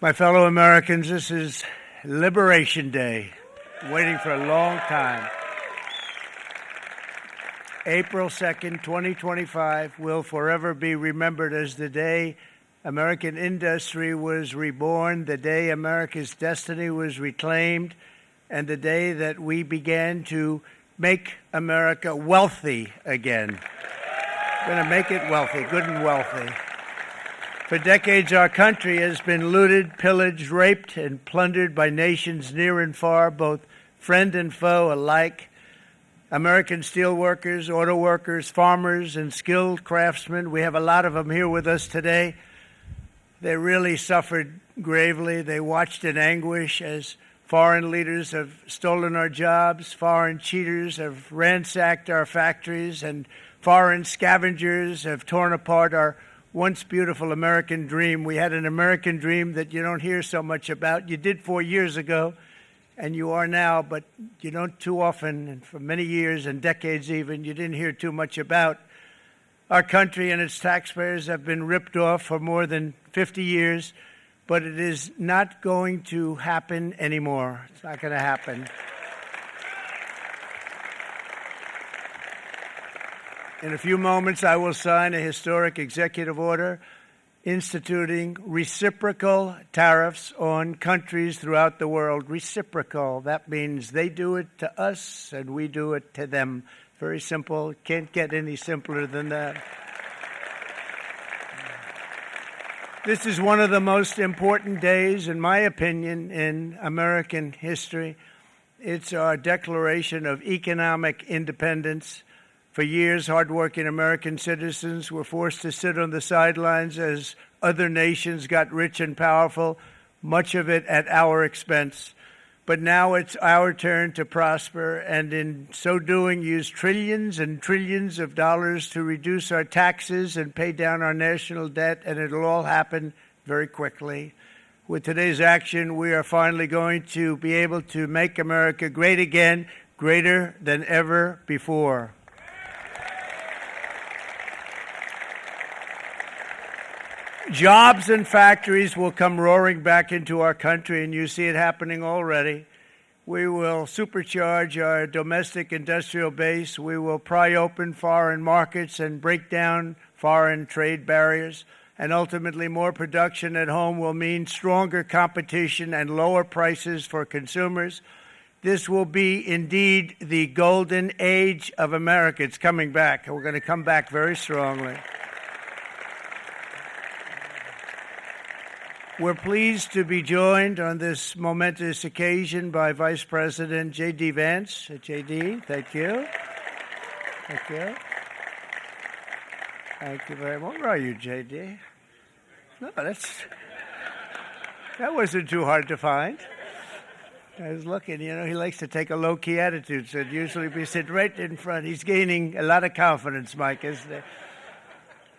My fellow Americans, this is Liberation Day, waiting for a long time. April 2nd, 2025 will forever be remembered as the day American industry was reborn, the day America's destiny was reclaimed, and the day that we began to make America wealthy again. We're going to make it wealthy, good and wealthy. For decades, our country has been looted, pillaged, raped, and plundered by nations near and far, both friend and foe alike. American steelworkers, auto workers, farmers, and skilled craftsmen, we have a lot of them here with us today. They really suffered gravely. They watched in anguish as foreign leaders have stolen our jobs, foreign cheaters have ransacked our factories, and foreign scavengers have torn apart our once beautiful American dream. We had an American dream that you don't hear so much about. You did 4 years ago, and you are now, but you don't too often, and for many years and decades even, you didn't hear too much about. Our country and its taxpayers have been ripped off for more than 50 years, but it is not going to happen anymore. It's not going to happen. In a few moments, I will sign a historic executive order instituting reciprocal tariffs on countries throughout the world. Reciprocal, that means they do it to us and we do it to them. Very simple. Can't get any simpler than that. This is one of the most important days, in my opinion, in American history. It's our declaration of economic independence. For years, hardworking American citizens were forced to sit on the sidelines as other nations got rich and powerful, much of it at our expense. But now it's our turn to prosper, and in so doing, use trillions and trillions of dollars to reduce our taxes and pay down our national debt, and it'll all happen very quickly. With today's action, we are finally going to be able to make America great again, greater than ever before. Jobs and factories will come roaring back into our country, and you see it happening already. We will supercharge our domestic industrial base. We will pry open foreign markets and break down foreign trade barriers. And ultimately, more production at home will mean stronger competition and lower prices for consumers. This will be indeed the golden age of America. It's coming back. We're going to come back very strongly. We're pleased to be joined on this momentous occasion by Vice President J.D. Vance. J.D., thank you. Thank you. Thank you very much. Where are you, J.D.? No, that wasn't too hard to find. I was looking, he likes to take a low-key attitude, so it'd usually be sitting right in front. He's gaining a lot of confidence, Mike, isn't he?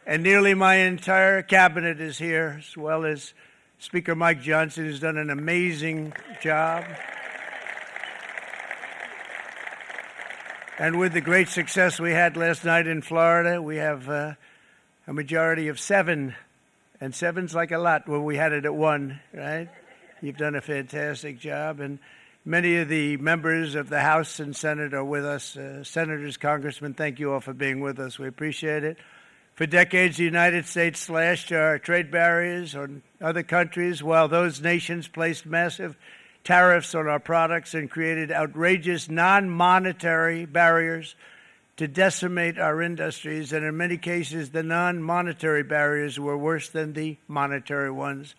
And nearly my entire cabinet is here, as well as Speaker Mike Johnson, who's done an amazing job. And with the great success we had last night in Florida, we have a majority of 7. And 7's like a lot when we had it at 1, right? You've done a fantastic job. And many of the members of the House and Senate are with us. Senators, Congressmen, thank you all for being with us. We appreciate it. For decades, the United States slashed our trade barriers on other countries, while those nations placed massive tariffs on our products and created outrageous non-monetary barriers to decimate our industries. And in many cases, the non-monetary barriers were worse than the monetary ones.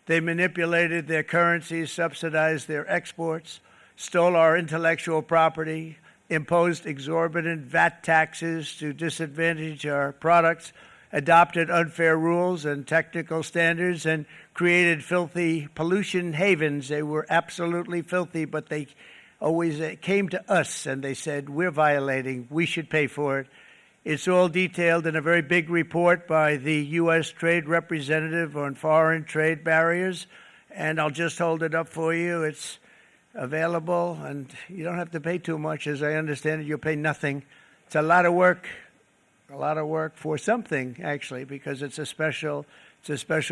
They manipulated their currencies, subsidized their exports, stole our intellectual property, imposed exorbitant VAT taxes to disadvantage our products, adopted unfair rules and technical standards, and created filthy pollution havens. They were absolutely filthy, but they always came to us and they said, we're violating, we should pay for it. It's all detailed in a very big report by the U.S. Trade Representative on Foreign Trade Barriers, and I'll just hold it up for you. It's available, and you don't have to pay too much. As I understand it, you'll pay nothing. It's a lot of work for something, actually, because it's a special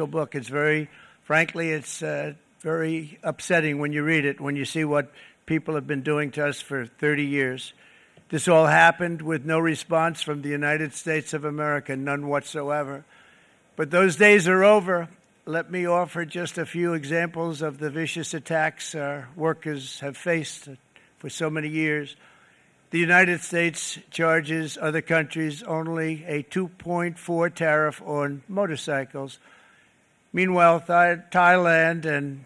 book. It's very Frankly, it's very upsetting when you read it, when you see what people have been doing to us for 30 years. This all happened with no response from the United States of America, none whatsoever. But those days are over. Let me offer just a few examples of the vicious attacks our workers have faced for so many years. The United States charges other countries only a 2.4 tariff on motorcycles. Meanwhile, Thailand and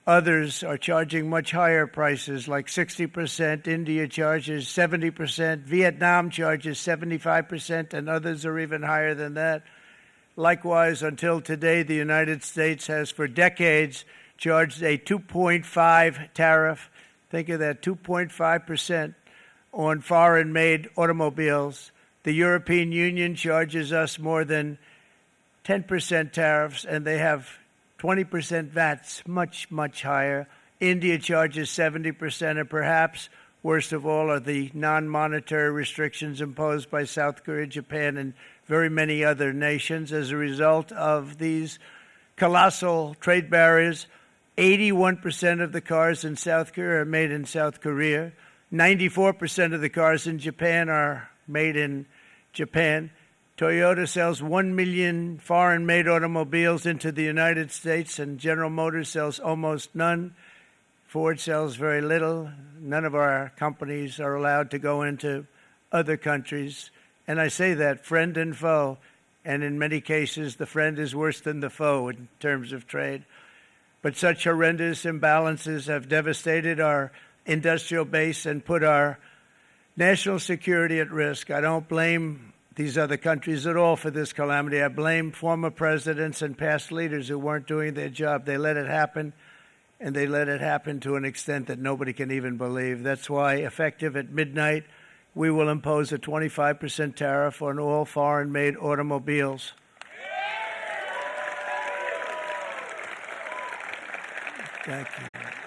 others are charging much higher prices, like 60%. India charges 70%. Vietnam charges 75%, and others are even higher than that. Likewise, until today, the United States has for decades charged a 2.5 tariff. Think of that, 2.5% on foreign-made automobiles. The European Union charges us more than 10% tariffs, and they have 20% VATs, much, much higher. India charges 70%, and perhaps worst of all are the non-monetary restrictions imposed by South Korea, Japan, and very many other nations. As a result of these colossal trade barriers, 81% of the cars in South Korea are made in South Korea. 94% of the cars in Japan are made in Japan. Toyota sells 1 million foreign-made automobiles into the United States, and General Motors sells almost none. Ford sells very little. None of our companies are allowed to go into other countries. And I say that, friend and foe, and in many cases the friend is worse than the foe in terms of trade. But such horrendous imbalances have devastated our industrial base and put our national security at risk. I don't blame these other countries at all for this calamity. I blame former presidents and past leaders who weren't doing their job. They let it happen, and they let it happen to an extent that nobody can even believe. That's why, effective at midnight, we will impose a 25% tariff on all foreign-made automobiles. Thank you.